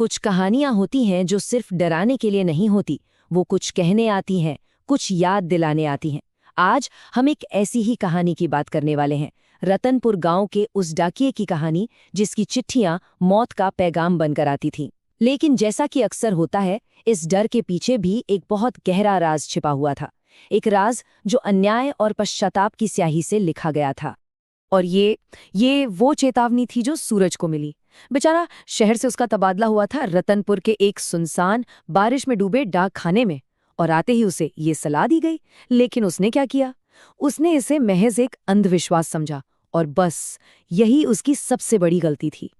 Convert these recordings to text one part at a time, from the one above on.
कुछ कहानियां होती हैं जो सिर्फ डराने के लिए नहीं होती, वो कुछ कहने आती हैं, कुछ याद दिलाने आती हैं। आज हम एक ऐसी ही कहानी की बात करने वाले हैं, रतनपुर गांव के उस डाकिये की कहानी जिसकी चिट्ठियां मौत का पैगाम बनकर आती थीं। लेकिन जैसा कि अक्सर होता है, इस डर के पीछे भी एक बहुत गहरा राज छिपा हुआ था, एक राज जो अन्याय और पश्चाताप की स्याही से लिखा गया था। और ये वो चेतावनी थी जो सूरज को मिली। बेचारा शहर से उसका तबादला हुआ था रतनपुर के एक सुनसान, बारिश में डूबे डाक खाने में, और आते ही उसे ये सलाह दी गई। लेकिन उसने क्या किया? उसने इसे महज एक अंधविश्वास समझा, और बस यही उसकी सबसे बड़ी गलती थी।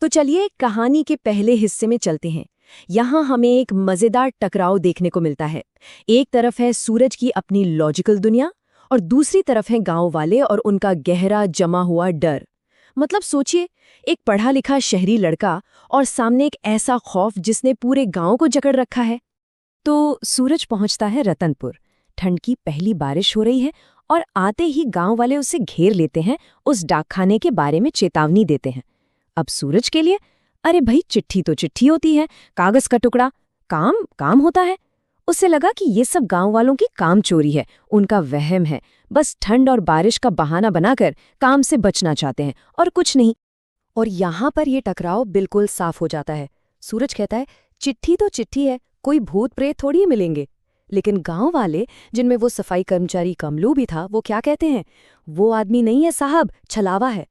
तो चलिए कहानी के पहले हिस्से में चलते हैं। यहाँ हमें एक मजेदार टकराव देखने को मिलता है। एक तरफ है सूरज की अपनी लॉजिकल दुनिया, और दूसरी तरफ है गांव वाले और उनका गहरा जमा हुआ डर। मतलब सोचिए, एक पढ़ा लिखा शहरी लड़का और सामने एक ऐसा खौफ जिसने पूरे गांव को जकड़ रखा है। तो सूरज पहुंचता है रतनपुर। ठंड की पहली बारिश हो रही है, और आते ही गांव वाले उसे घेर लेते हैं, उस डाकखाने के बारे में चेतावनी देते हैं। अब सूरज के लिए, अरे भाई, चिट्ठी तो चिट्ठी होती है, कागज का टुकड़ा, काम काम होता है। उसे लगा कि ये सब गांव वालों की काम चोरी है, उनका वहम है, बस ठंड और बारिश का बहाना बनाकर काम से बचना चाहते हैं, और कुछ नहीं। और यहाँ पर यह टकराव बिल्कुल साफ हो जाता है। सूरज कहता है, चिट्ठी तो चिट्ठी है, कोई भूत प्रेत थोड़ी मिलेंगे। लेकिन गांव वाले, जिनमें वो सफाई कर्मचारी कमलू भी था, वो क्या कहते हैं? वो आदमी नहीं है साहब, छलावा है।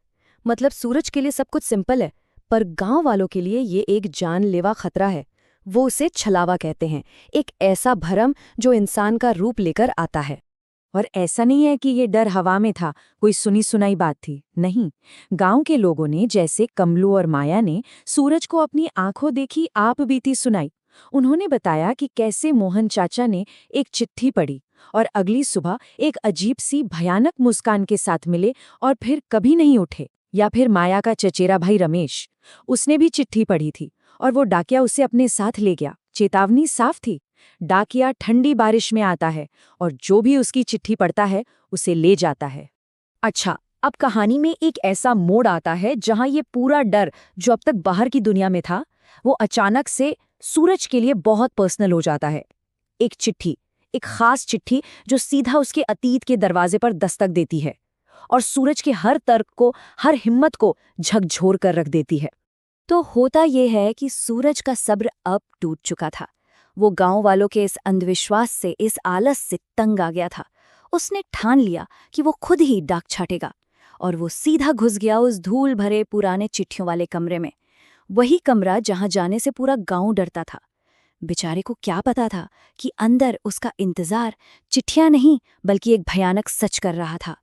मतलब सूरज के लिए सब कुछ सिंपल है, पर गांव वालों के लिए ये एक जानलेवा खतरा है। वो उसे छलावा कहते हैं, एक ऐसा भरम जो इंसान का रूप लेकर आता है। और ऐसा नहीं है कि ये डर हवा में था, कोई सुनी सुनाई बात थी, नहीं। गांव के लोगों ने, जैसे कमलू और माया ने, सूरज को अपनी आंखों देखी आप बीती सुनाई। उन्होंने बताया कि कैसे मोहन चाचा ने एक चिट्ठी पढ़ी और अगली सुबह एक अजीब सी भयानक मुस्कान के साथ मिले और फिर कभी नहीं उठे। या फिर माया का चचेरा भाई रमेश, उसने भी चिट्ठी पढ़ी थी और वो डाकिया उसे अपने साथ ले गया। चेतावनी साफ थी, डाकिया ठंडी बारिश में आता है और जो भी उसकी चिट्ठी पढ़ता है उसे ले जाता है। अच्छा, अब कहानी में एक ऐसा मोड़ आता है जहां ये पूरा डर जो अब तक बाहर की दुनिया में था, वो अचानक से सूरज के लिए बहुत पर्सनल हो जाता है। एक चिट्ठी, एक खास चिट्ठी जो सीधा उसके अतीत के दरवाजे पर दस्तक देती है और सूरज के हर तर्क को, हर हिम्मत को झकझोर कर रख देती है। तो होता यह है कि सूरज का सब्र अब टूट चुका था। वो गांव वालों के इस अंधविश्वास से, इस आलस से तंग आ गया था। उसने ठान लिया कि वो खुद ही डाक छाटेगा, और वो सीधा घुस गया उस धूल भरे पुराने चिट्ठियों वाले कमरे में। वही कमरा जहां जाने से पूरा गांव डरता था। बेचारे को क्या पता था कि अंदर उसका इंतजार चिट्ठियां नहीं बल्कि एक भयानक सच कर रहा था।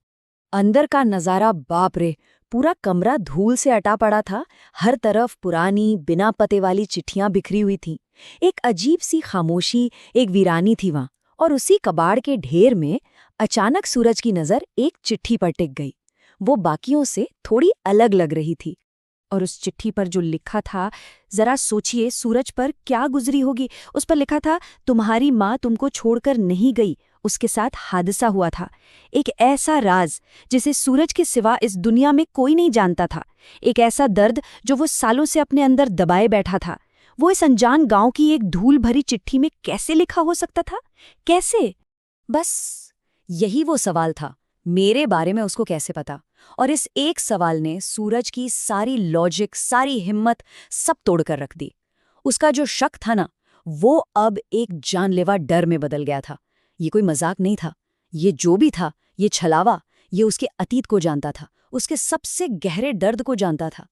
अंदर का नजारा, बाप रे, पूरा कमरा धूल से अटा पड़ा था। हर तरफ पुरानी, बिना पते वाली चिट्ठियां बिखरी हुई थीं। एक अजीब सी खामोशी, एक वीरानी थी वहां। और उसी कबाड़ के ढेर में अचानक सूरज की नजर एक चिट्ठी पर टिक गई। वो बाकियों से थोड़ी अलग लग रही थी। और उस चिट्ठी पर जो लिखा था, जरा सोचिए सूरज पर क्या गुजरी होगी। उस पर लिखा था, तुम्हारी माँ तुमको छोड़कर नहीं गई, उसके साथ हादसा हुआ था। एक ऐसा राज जिसे सूरज के सिवा इस दुनिया में कोई नहीं जानता था। एक ऐसा दर्द जो वो सालों से अपने अंदर दबाए बैठा था। वो इस अनजान गांव की एक धूल भरी चिट्ठी में कैसे लिखा हो सकता था? कैसे? बस यही वो सवाल था, मेरे बारे में उसको कैसे पता? और इस एक सवाल ने सूरज की सारी लॉजिक, सारी हिम्मत सब तोड़कर रख दी। उसका जो शक था ना, वो अब एक जानलेवा डर में बदल गया था। ये कोई मजाक नहीं था, ये जो भी था, ये छलावा, ये उसके अतीत को जानता था, उसके सबसे गहरे दर्द को जानता था।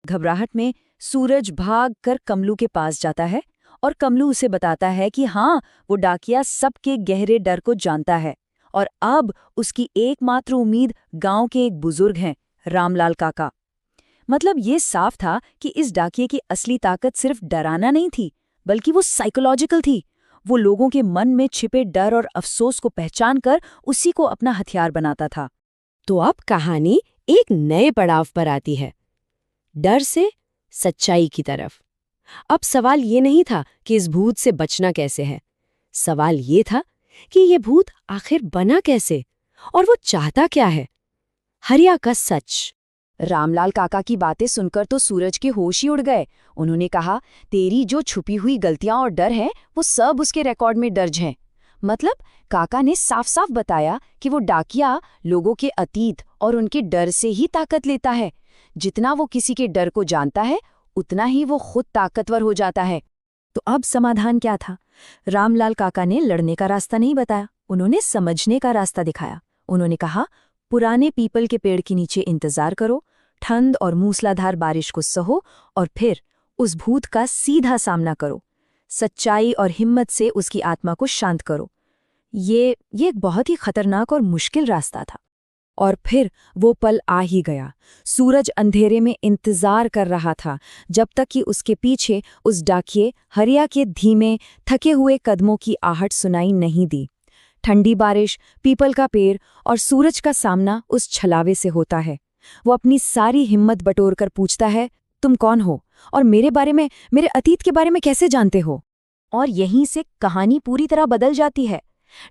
घबराहट में सूरज भाग कर कमलू के पास जाता है, और कमलू उसे बताता है कि हाँ, वो डाकिया सबके गहरे डर को जानता है, और अब उसकी एकमात्र उम्मीद गांव के एक बुजुर्ग हैं, रामलाल काका। मतलब ये साफ था कि इस डाकिये की असली ताकत सिर्फ डराना नहीं थी, बल्कि वो साइकोलॉजिकल थी। वो लोगों के मन में छिपे डर और अफसोस को पहचान कर उसी को अपना हथियार बनाता था। तो अब कहानी एक नए पड़ाव पर आती है, डर से सच्चाई की तरफ। अब सवाल ये नहीं था कि इस भूत से बचना कैसे है, सवाल ये था कि ये भूत आखिर बना कैसे और वो चाहता क्या है। हरिया का सच। रामलाल काका की बातें सुनकर तो सूरज के होश ही उड़ गए। उन्होंने कहा, तेरी जो छुपी हुई गलतियां और डर है वो सब उसके रिकॉर्ड में दर्ज हैं। मतलब काका ने साफ साफ बताया कि वो डाकिया लोगों के अतीत और उनके डर से ही ताकत लेता है। जितना वो किसी के डर को जानता है उतना ही वो खुद ताकतवर हो जाता है। तो अब समाधान क्या था? रामलाल काका ने लड़ने का रास्ता नहीं बताया, उन्होंने समझने का रास्ता दिखाया। उन्होंने कहा, पुराने पीपल के पेड़ के नीचे इंतजार करो, ठंड और मूसलाधार बारिश को सहो और फिर उस भूत का सीधा सामना करो। सच्चाई और हिम्मत से उसकी आत्मा को शांत करो। ये एक बहुत ही खतरनाक और मुश्किल रास्ता था। और फिर वो पल आ ही गया। सूरज अंधेरे में इंतजार कर रहा था जब तक कि उसके पीछे उस डाकिये हरिया के धीमे थके हुए कदमों की आहट सुनाई नहीं दी। ठंडी बारिश, पीपल का पेड़ और सूरज का सामना उस छलावे से होता है। वो अपनी सारी हिम्मत बटोरकर पूछता है, तुम कौन हो और मेरे बारे में, मेरे अतीत के बारे में कैसे जानते हो? और यहीं से कहानी पूरी तरह बदल जाती है।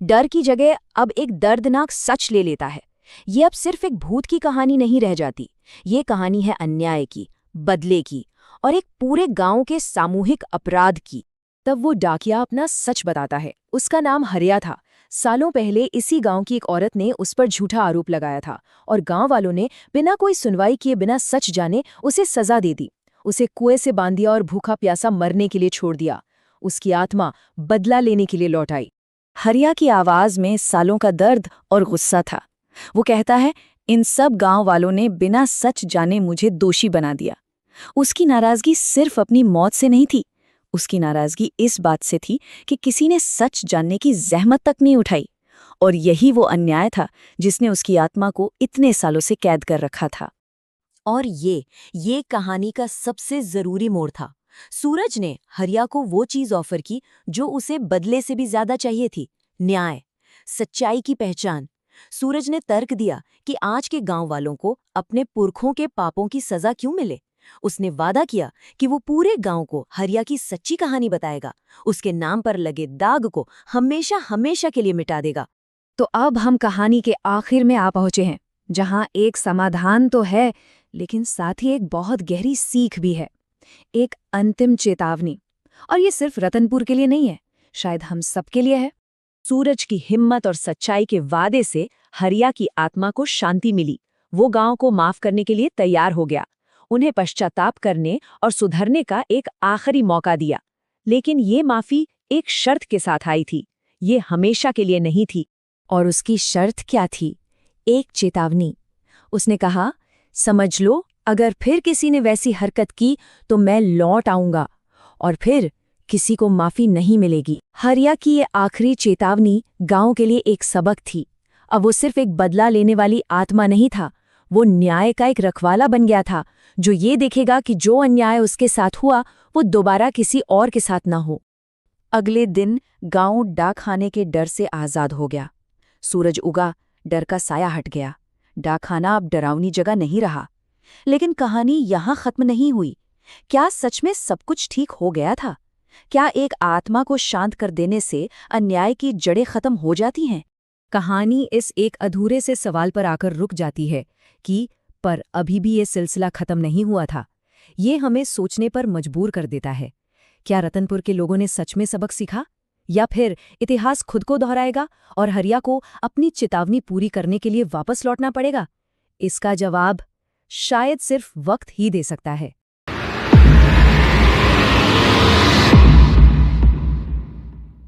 डर की जगह अब एक दर्दनाक सच ले लेता है। ये अब सिर्फ एक भूत की कहानी नहीं रह जाती, ये कहानी है अन्याय की, बदले की और एक पूरे गांव के सामूहिक अपराध की। तब वो डाकिया अपना सच बताता है। उसका नाम हरिया था। सालों पहले इसी गांव की एक औरत ने उस पर झूठा आरोप लगाया था और गांव वालों ने बिना कोई सुनवाई किए, बिना सच जाने उसे सजा दे दी। उसे कुएं से बांध दिया और भूखा प्यासा मरने के लिए छोड़ दिया। उसकी आत्मा बदला लेने के लिए लौट आई। हरिया की आवाज में सालों का दर्द और गुस्सा था। वो कहता है, इन सब गांव वालों ने बिना सच जाने मुझे दोषी बना दिया। उसकी नाराजगी सिर्फ अपनी मौत से नहीं थी, उसकी नाराजगी इस बात से थी कि किसी ने सच जानने की जहमत तक नहीं उठाई। और यही वो अन्याय था जिसने उसकी आत्मा को इतने सालों से कैद कर रखा था। और ये कहानी का सबसे जरूरी मोड़ था। सूरज ने हरिया को वो चीज ऑफर की जो उसे बदले से भी ज्यादा चाहिए थी, न्याय, सच्चाई की पहचान। सूरज ने तर्क दिया कि आज के गांव वालों को अपने पुरखों के पापों की सजा क्यों मिले। उसने वादा किया कि वो पूरे गांव को हरिया की सच्ची कहानी बताएगा, उसके नाम पर लगे दाग को हमेशा हमेशा के लिए मिटा देगा। तो अब हम कहानी के आखिर में आ पहुंचे हैं, जहां एक समाधान तो है लेकिन साथ ही एक बहुत गहरी सीख भी है, एक अंतिम चेतावनी। और ये सिर्फ रतनपुर के लिए नहीं है, शायद हम सबके लिए है। सूरज की हिम्मत और सच्चाई के वादे से हरिया की आत्मा को शांति मिली। वो गांव को माफ करने के लिए तैयार हो गया, उन्हें पश्चाताप करने और सुधरने का एक आखिरी मौका दिया। लेकिन ये माफी एक शर्त के साथ आई थी, ये हमेशा के लिए नहीं थी। और उसकी शर्त क्या थी? एक चेतावनी। उसने कहा, समझ लो, अगर फिर किसी ने वैसी हरकत की तो मैं लौट आऊंगा और फिर किसी को माफी नहीं मिलेगी। हरिया की ये आखिरी चेतावनी गांव के लिए एक सबक थी। अब वो सिर्फ एक बदला लेने वाली आत्मा नहीं था, वो न्याय का एक रखवाला बन गया था, जो ये देखेगा कि जो अन्याय उसके साथ हुआ वो दोबारा किसी और के साथ ना हो। अगले दिन गांव डाकखाने के डर से आजाद हो गया। सूरज उगा, डर का साया हट गया। डाकखाना अब डरावनी जगह नहीं रहा। लेकिन कहानी यहां खत्म नहीं हुई। क्या सच में सब कुछ ठीक हो गया था? क्या एक आत्मा को शांत कर देने से अन्याय की जड़ें खत्म हो जाती हैं? कहानी इस एक अधूरे से सवाल पर आकर रुक जाती है कि पर अभी भी ये सिलसिला खत्म नहीं हुआ था। ये हमें सोचने पर मजबूर कर देता है। क्या रतनपुर के लोगों ने सच में सबक सीखा, या फिर इतिहास खुद को दोहराएगा और हरिया को अपनी चेतावनी पूरी करने के लिए वापस लौटना पड़ेगा? इसका जवाब शायद सिर्फ वक्त ही दे सकता है।